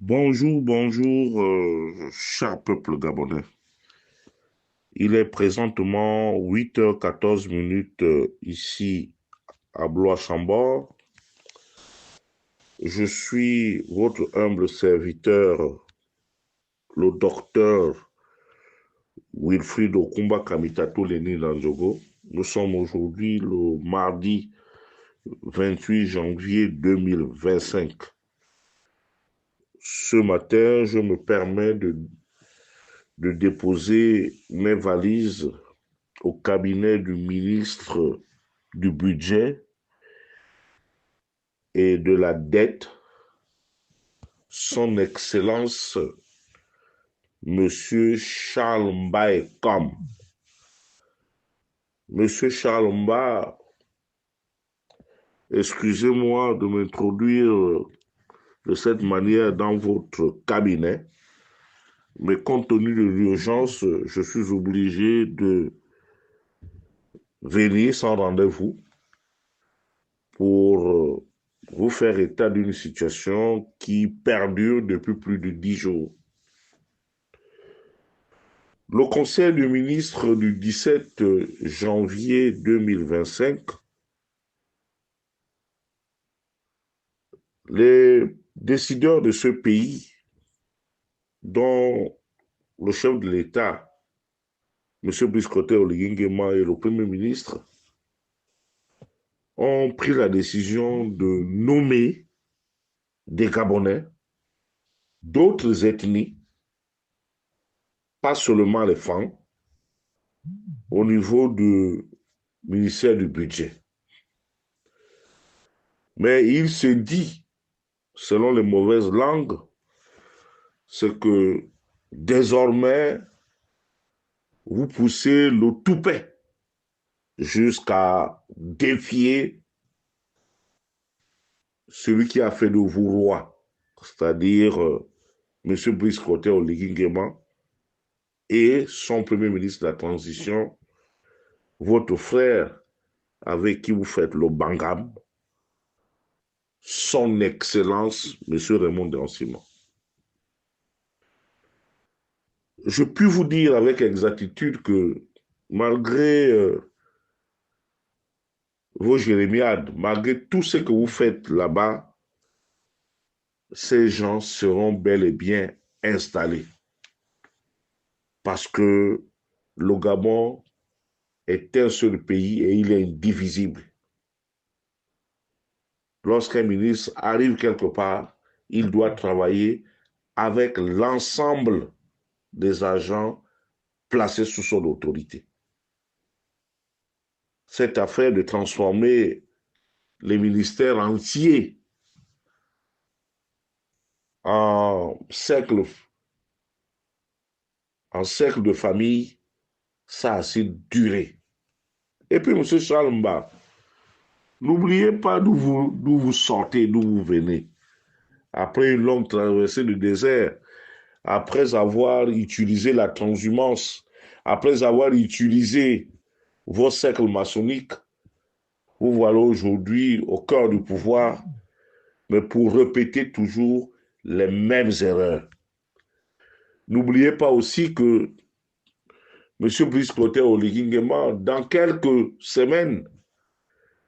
Bonjour, bonjour, cher peuple gabonais. Il est présentement 8h14 ici à Blois-Chambord. Je suis votre humble serviteur, le docteur Wilfried Okumba Kamitatou Leni Lanzogo. Nous sommes aujourd'hui le mardi 28 janvier 2025. Ce matin, je me permets de déposer mes valises au cabinet du ministre du Budget et de la Dette, son Excellence Monsieur Charles Mbaye Kam. Monsieur Charles Mbaye, excusez-moi de m'introduire de cette manière dans votre cabinet, mais compte tenu de l'urgence, je suis obligé de venir sans rendez-vous pour vous faire état d'une situation qui perdure depuis plus de 10 jours. Le Conseil des ministres du 17 janvier 2025, les décideurs de ce pays, dont le chef de l'État, M. Brice-Clotaire Oligui Nguema et le Premier ministre, ont pris la décision de nommer des Gabonais d'autres ethnies, pas seulement les femmes, au niveau du ministère du Budget. Mais il se dit, selon les mauvaises langues, c'est que désormais, vous poussez le toupet jusqu'à défier celui qui a fait de vous roi, c'est-à-dire M. Brice Clotaire Oligui Nguema et son premier ministre de la Transition, votre frère avec qui vous faites le bangam, son Excellence M. Raymond Dansima. Je puis vous dire avec exactitude que malgré vos jérémiades, malgré tout ce que vous faites là-bas, ces gens seront bel et bien installés. Parce que le Gabon est un seul pays et il est indivisible. Lorsqu'un ministre arrive quelque part, il doit travailler avec l'ensemble des agents placés sous son autorité. Cette affaire de transformer les ministères entiers en cercle, de famille, ça a assez duré. Et puis, M. Charles Mba, n'oubliez pas d'où vous sortez, d'où vous venez. Après une longue traversée du désert, après avoir utilisé la transhumance, après avoir utilisé vos cercles maçonniques, vous voilà aujourd'hui au cœur du pouvoir, mais pour répéter toujours les mêmes erreurs. N'oubliez pas aussi que M. Brice Clotaire Oligui Nguema, dans quelques semaines,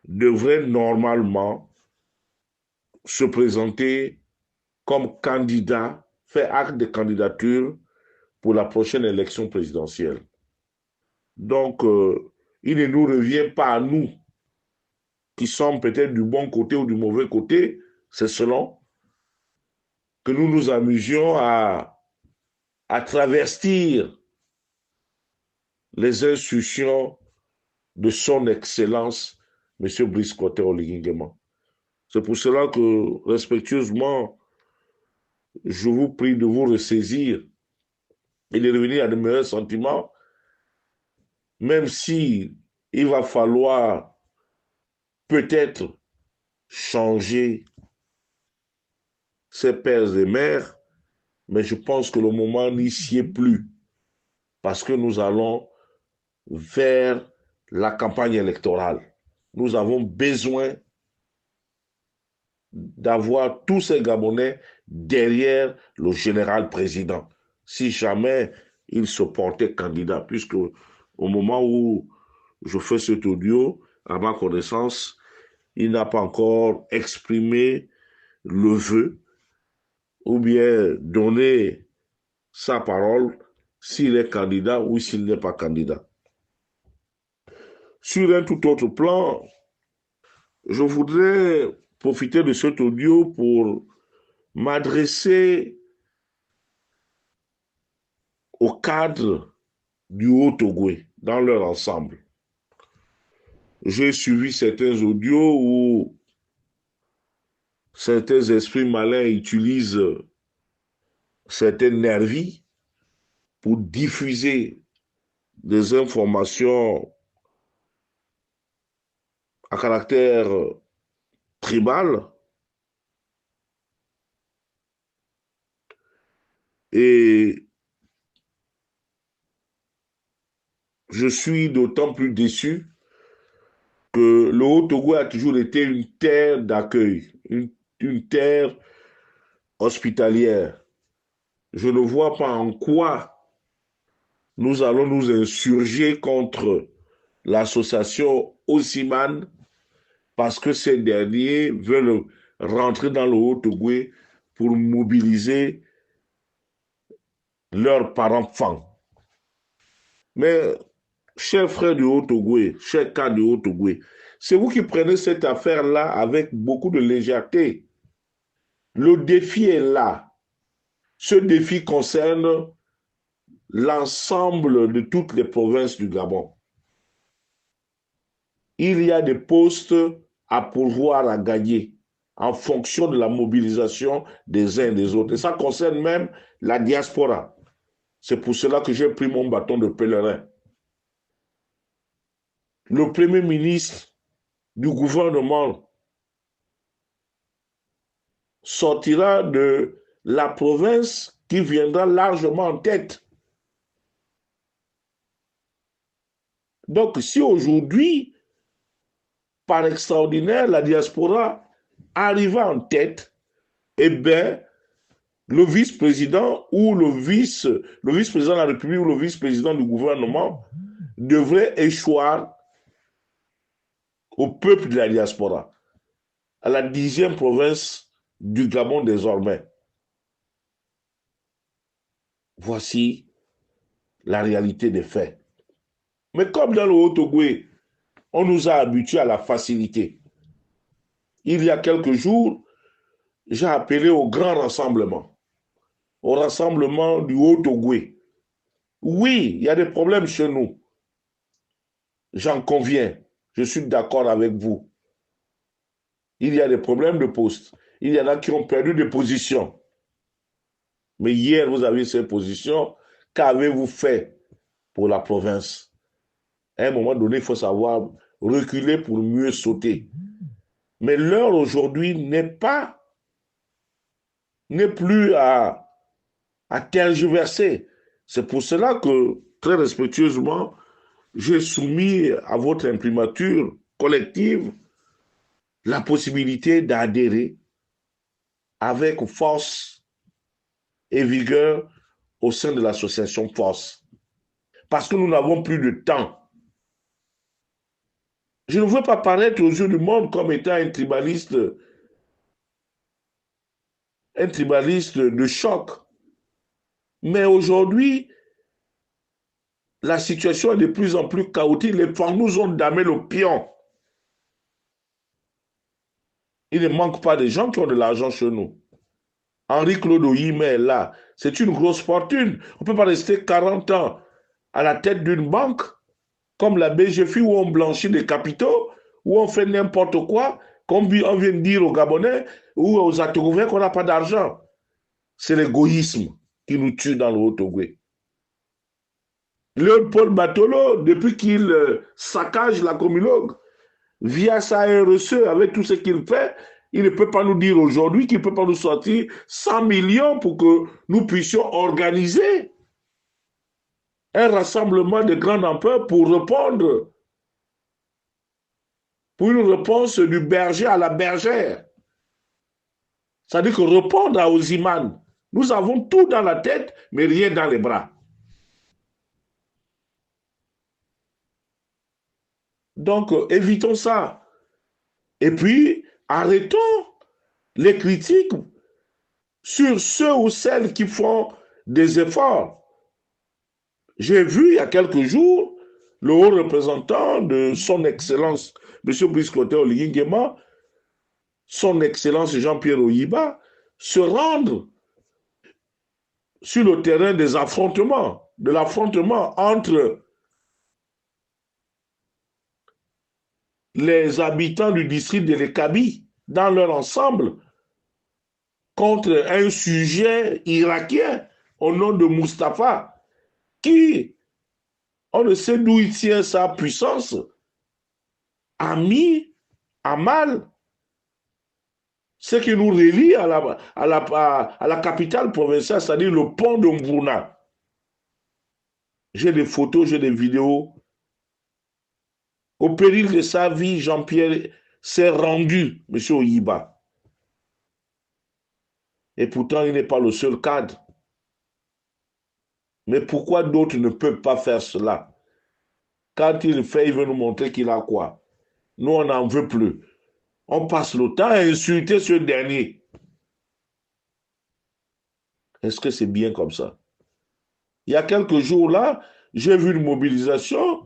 devrait normalement se présenter comme candidat, faire acte de candidature pour la prochaine élection présidentielle. Donc, il ne nous revient pas à nous, qui sommes peut-être du bon côté ou du mauvais côté, c'est selon, que nous nous amusions à travestir les instructions de son Excellence, M. Brice Clotaire Oligui Nguema. C'est pour cela que, respectueusement, je vous prie de vous ressaisir et de revenir à de meilleurs sentiments, même si il va falloir peut-être changer ses pères et mères, mais je pense que le moment n'y s'y est plus, parce que nous allons vers la campagne électorale. Nous avons besoin d'avoir tous ces Gabonais derrière le général président, si jamais il se portait candidat, puisque au moment où je fais cet audio, à ma connaissance, il n'a pas encore exprimé le vœu ou bien donné sa parole s'il est candidat ou s'il n'est pas candidat. Sur un tout autre plan, je voudrais profiter de cet audio pour m'adresser au cadre du Haut-Ogooué dans leur ensemble. J'ai suivi certains audios où certains esprits malins utilisent certaines nervis pour diffuser des informations à caractère tribal. Et je suis d'autant plus déçu que le Haut-Togo a toujours été une terre d'accueil, une terre hospitalière. Je ne vois pas en quoi nous allons nous insurger contre l'association Osiman parce que ces derniers veulent rentrer dans le Haut-Togo pour mobiliser leurs parents-enfants. Mais, chers frères du Haut-Togo, chers cas du Haut-Togo, c'est vous qui prenez cette affaire-là avec beaucoup de légèreté. Le défi est là. Ce défi concerne l'ensemble de toutes les provinces du Gabon. Il y a des postes à pourvoir, à gagner en fonction de la mobilisation des uns et des autres. Et ça concerne même la diaspora. C'est pour cela que j'ai pris mon bâton de pèlerin. Le premier ministre du gouvernement sortira de la province qui viendra largement en tête. Donc, si aujourd'hui, par extraordinaire, la diaspora arriva en tête, eh bien, le vice-président ou le vice-président de la République ou le vice-président du gouvernement devrait échoir au peuple de la diaspora, à la 10e province du Gabon désormais. Voici la réalité des faits. Mais comme dans le Haut-Togo, on nous a habitués à la facilité. Il y a quelques jours, j'ai appelé au grand rassemblement, au rassemblement du Haut-Togo. Oui, il y a des problèmes chez nous. J'en conviens. Je suis d'accord avec vous. Il y a des problèmes de poste. Il y en a qui ont perdu des positions. Mais hier, vous avez ces positions. Qu'avez-vous fait pour la province? À un moment donné, il faut savoir reculer pour mieux sauter. Mais l'heure aujourd'hui n'est plus à tergiverser. C'est pour cela que, très respectueusement, j'ai soumis à votre imprimature collective la possibilité d'adhérer avec force et vigueur au sein de l'association Force. Parce que nous n'avons plus de temps. Je ne veux pas paraître aux yeux du monde comme étant un tribaliste de choc. Mais aujourd'hui, la situation est de plus en plus chaotique. Les femmes nous ont damé le pion. Il ne manque pas de gens qui ont de l'argent chez nous. Henri-Claude Oyime est là. C'est une grosse fortune. On ne peut pas rester 40 ans à la tête d'une banque comme la BGFI où on blanchit des capitaux, où on fait n'importe quoi, comme on vient de dire aux Gabonais ou aux Atogouviens qu'on n'a pas d'argent. C'est l'égoïsme qui nous tue dans le Haut-Togo. Léopold Batolo, depuis qu'il saccage la Comilog, via sa RSE, avec tout ce qu'il fait, il ne peut pas nous dire aujourd'hui qu'il ne peut pas nous sortir 100 millions pour que nous puissions organiser un rassemblement de grande ampleur pour répondre, pour une réponse du berger à la bergère. C'est-à-dire que répondre à Osimhen, nous avons tout dans la tête, mais rien dans les bras. Donc, évitons ça. Et puis, arrêtons les critiques sur ceux ou celles qui font des efforts. J'ai vu il y a quelques jours le haut représentant de son Excellence, M. Brice Clotaire Oligui-Nguema, son Excellence Jean-Pierre Oyiba, se rendre sur le terrain des affrontements, de l'affrontement entre les habitants du district de l'Ekabi dans leur ensemble contre un sujet irakien au nom de Mustapha qui, on ne sait d'où il tient sa puissance, a mis à mal ce qui nous relie à la capitale provinciale, c'est-à-dire le pont de Mbouna. J'ai des photos, j'ai des vidéos. Au péril de sa vie, Jean-Pierre s'est rendu, M. Oyiba. Et pourtant, il n'est pas le seul cadre. Mais pourquoi d'autres ne peuvent pas faire cela? Quand il le fait, il veut nous montrer qu'il a quoi? Nous, on n'en veut plus. On passe le temps à insulter ce dernier. Est-ce que c'est bien comme ça? Il y a quelques jours là, j'ai vu une mobilisation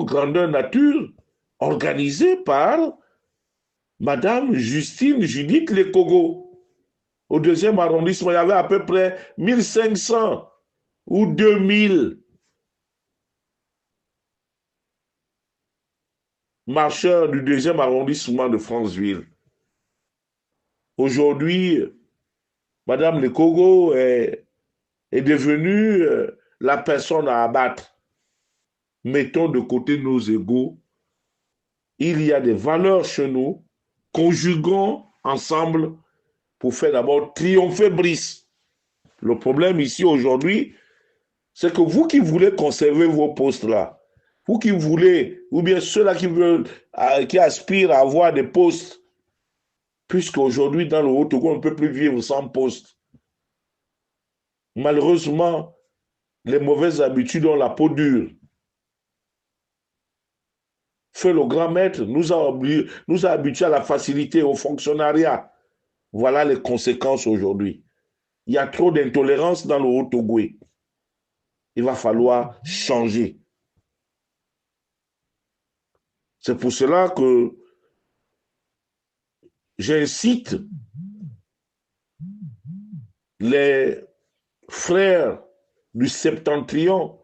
grandeur nature, organisée par Madame Justine Judith Lekogo. Au deuxième arrondissement, il y avait à peu près 1500 ou 2000 marcheurs du deuxième arrondissement de Franceville. Aujourd'hui, Madame Lekogo est devenue la personne à abattre. Mettons de côté nos égaux. Il y a des valeurs chez nous. Conjuguons ensemble pour faire d'abord triompher Brice. Le problème ici aujourd'hui, c'est que vous qui voulez conserver vos postes là, vous qui voulez, ou bien ceux-là qui veulent, qui aspirent à avoir des postes, puisqu'aujourd'hui dans le Haut-Togo, on ne peut plus vivre sans poste. Malheureusement, les mauvaises habitudes ont la peau dure. Feu le grand maître nous a habitués à la facilité, au fonctionnariat. Voilà les conséquences aujourd'hui. Il y a trop d'intolérance dans le Haut-Togo. Il va falloir changer. C'est pour cela que j'incite les frères du Septentrion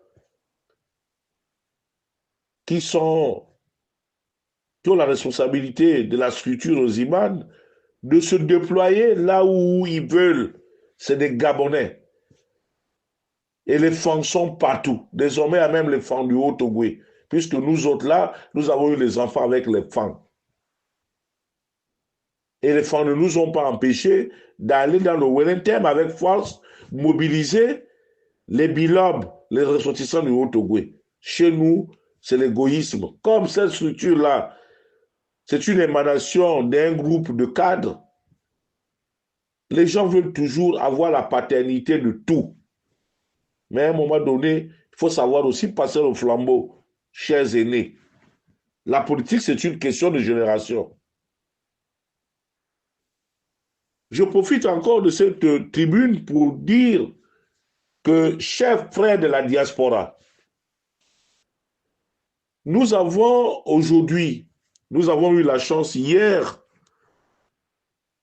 qui ont la responsabilité de la structure aux imams de se déployer là où ils veulent. C'est des Gabonais. Et les femmes sont partout. Désormais, il y a même les femmes du Haut-Togo. Puisque nous autres là, nous avons eu les enfants avec les femmes. Et les femmes ne nous ont pas empêchés d'aller dans le Wellington avec force, mobiliser les bilobes, les ressortissants du Haut-Togo. Chez nous, c'est l'égoïsme. Comme cette structure-là, c'est une émanation d'un groupe de cadres, les gens veulent toujours avoir la paternité de tout. Mais à un moment donné, il faut savoir aussi passer le flambeau, chers aînés. La politique, c'est une question de génération. Je profite encore de cette tribune pour dire que, chers frères de la diaspora, nous avons aujourd'hui, nous avons eu la chance hier,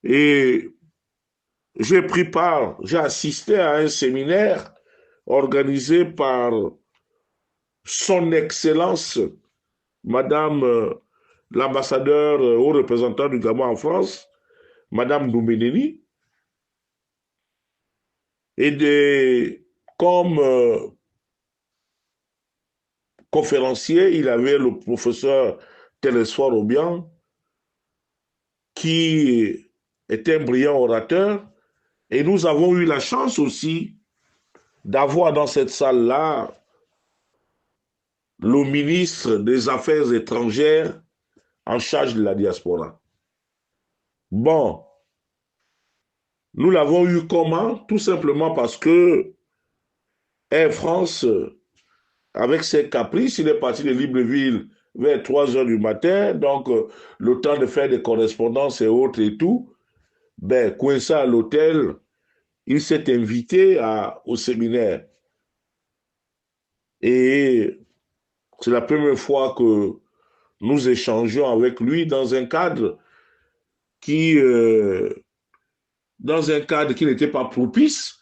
et j'ai pris part, j'ai assisté à un séminaire organisé par son Excellence, Madame l'ambassadeur haut représentant du Gabon en France, Madame Douménini, et comme conférencier, il avait le professeur Télésphore Obiang, qui est un brillant orateur, et nous avons eu la chance aussi d'avoir dans cette salle-là le ministre des Affaires étrangères en charge de la diaspora. Bon, nous l'avons eu comment? Tout simplement parce que Air France, avec ses caprices, il est parti de Libreville vers 3 heures du matin, donc le temps de faire des correspondances et autres et tout, ben, coincé à l'hôtel, il s'est invité au séminaire. Et c'est la première fois que nous échangeons avec lui qui, euh, dans un cadre qui n'était pas propice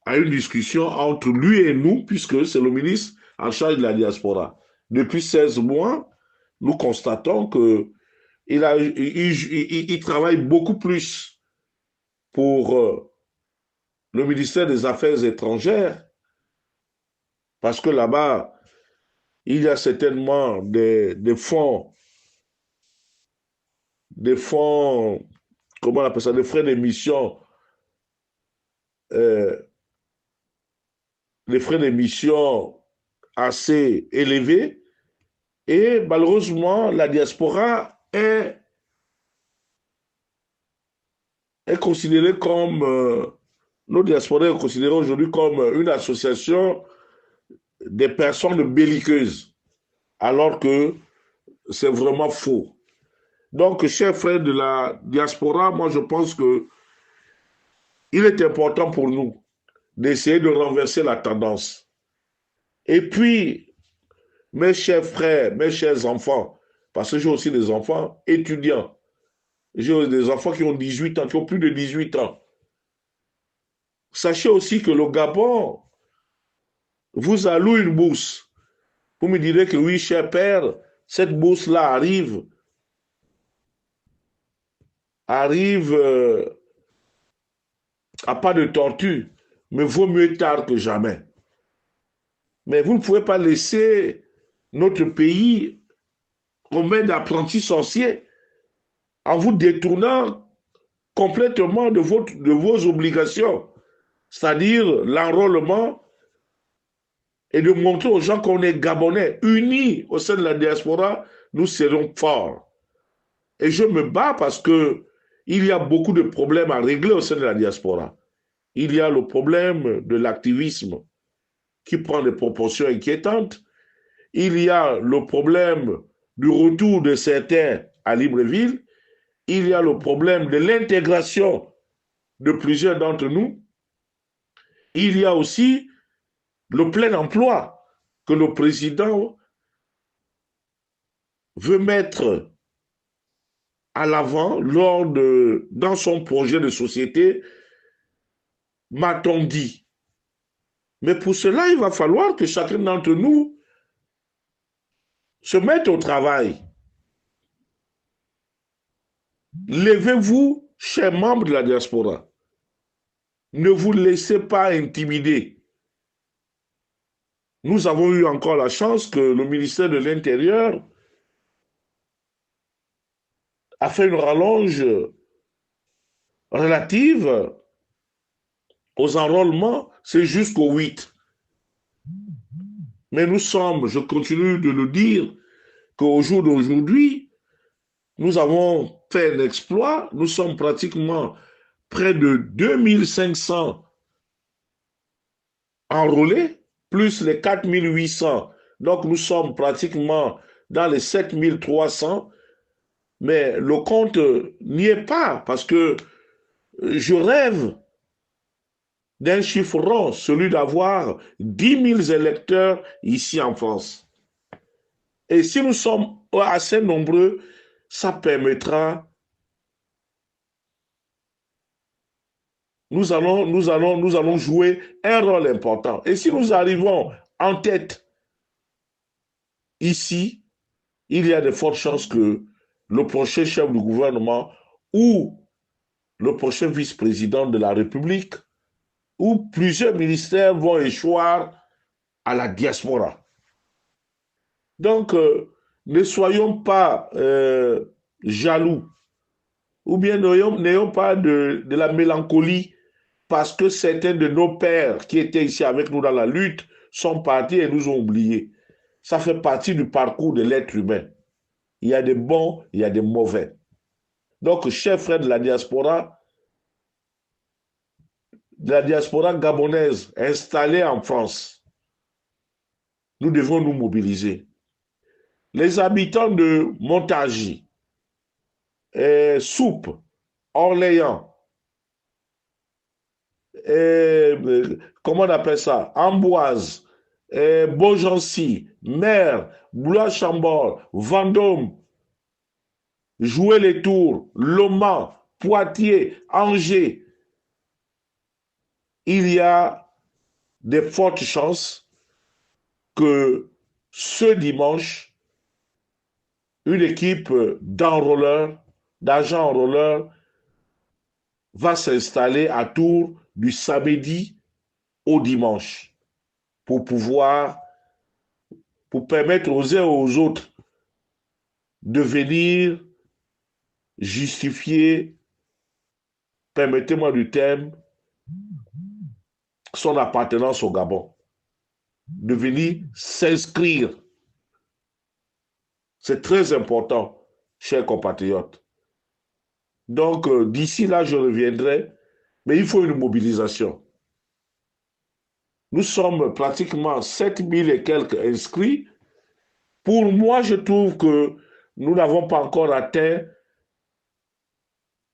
à une discussion entre lui et nous, puisque c'est le ministre en charge de la diaspora. Depuis 16 mois, nous constatons que il travaille beaucoup plus pour le ministère des Affaires étrangères, parce que là-bas, il y a certainement des fonds, comment on appelle ça, des frais d'émission, euh, des frais d'émission assez élevés. Et malheureusement, la diaspora est considérée comme, nos diasporas est considérée aujourd'hui comme une association des personnes belliqueuses, alors que c'est vraiment faux. Donc, chers frères de la diaspora, moi je pense que il est important pour nous d'essayer de renverser la tendance. Et puis, mes chers frères, mes chers enfants, parce que j'ai aussi des enfants étudiants, j'ai des enfants qui ont 18 ans, qui ont plus de 18 ans. Sachez aussi que le Gabon vous alloue une bourse. Vous me direz que oui, cher père, cette bourse-là arrive à pas de tortue, mais vaut mieux tard que jamais. Mais vous ne pouvez pas laisser notre pays aux mains d'apprentis sorciers en vous détournant complètement de vos obligations, c'est-à-dire l'enrôlement et de montrer aux gens qu'on est Gabonais, unis au sein de la diaspora, nous serons forts. Et je me bats parce que il y a beaucoup de problèmes à régler au sein de la diaspora. Il y a le problème de l'activisme qui prend des proportions inquiétantes. Il y a le problème du retour de certains à Libreville. Il y a le problème de l'intégration de plusieurs d'entre nous. Il y a aussi le plein emploi que le président veut mettre à l'avant dans son projet de société, m'a-t-on dit. Mais pour cela, il va falloir que chacun d'entre nous se mette au travail. Levez-vous, chers membres de la diaspora. Ne vous laissez pas intimider. Nous avons eu encore la chance que le ministère de l'Intérieur a fait une rallonge relative aux enrôlements, c'est jusqu'au 8. Mais nous sommes, je continue de le dire, qu'au jour d'aujourd'hui, nous avons fait un exploit. Nous sommes pratiquement près de 2500 enrôlés, plus les 4800. Donc nous sommes pratiquement dans les 7300. Mais le compte n'y est pas parce que je rêve d'un chiffre rond, celui d'avoir 10 000 électeurs ici en France. Et si nous sommes assez nombreux, ça permettra, nous allons jouer un rôle important. Et si nous arrivons en tête ici, il y a de fortes chances que le prochain chef du gouvernement ou le prochain vice-président de la République ou plusieurs ministères vont échoir à la diaspora. Donc, ne soyons pas jaloux ou bien n'ayons pas de la mélancolie parce que certains de nos pères qui étaient ici avec nous dans la lutte sont partis et nous ont oubliés. Ça fait partie du parcours de l'être humain. il y a des bons, il y a des mauvais. Donc, chers frères de la diaspora gabonaise installée en France, nous devons nous mobiliser. Les habitants de Montargis, Soupe, Orléans, comment on appelle ça, Amboise, Beaugency, Mer, Blois-Chambord, Vendôme, Jouer les Tours, Lomant, Poitiers, Angers, il y a de fortes chances que ce dimanche, une équipe d'enrôleurs, d'agents enrôleurs, va s'installer à Tours du samedi au dimanche pour permettre aux uns et aux autres de venir justifier, permettez-moi du terme, son appartenance au Gabon, de venir s'inscrire. C'est très important, chers compatriotes. Donc, d'ici là, je reviendrai, mais il faut une mobilisation. Nous sommes pratiquement 7000 et quelques inscrits. Pour moi, je trouve que nous n'avons pas encore atteint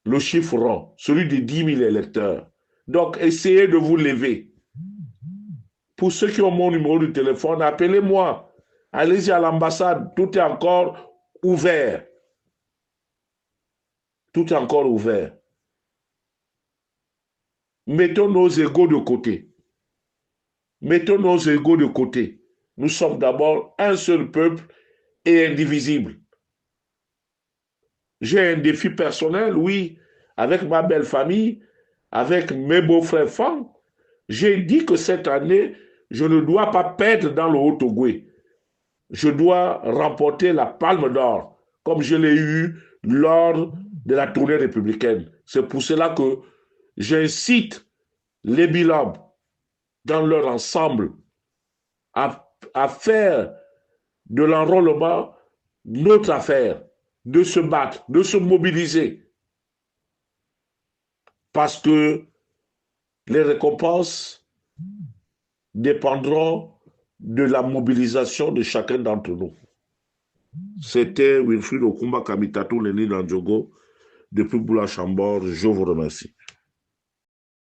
le chiffre rond, celui de 10 000 électeurs. Donc, essayez de vous lever. Pour ceux qui ont mon numéro de téléphone, appelez-moi. Allez-y à l'ambassade, tout est encore ouvert. Tout est encore ouvert. Mettons nos égos de côté. Mettons nos égos de côté. Nous sommes d'abord un seul peuple et indivisible. J'ai un défi personnel, oui, avec ma belle famille, avec mes beaux-frères femmes. J'ai dit que cette année, je ne dois pas perdre dans le Haut-Ogooué. Je dois remporter la palme d'or, comme je l'ai eu lors de la tournée républicaine. C'est pour cela que j'incite les bilans dans leur ensemble à faire de l'enrôlement notre affaire, de se battre, de se mobiliser. Parce que les récompenses dépendront de la mobilisation de chacun d'entre nous. C'était Wilfried Okumba Kamitatou Leni Landjogo depuis Blois-Chambord. Je vous remercie.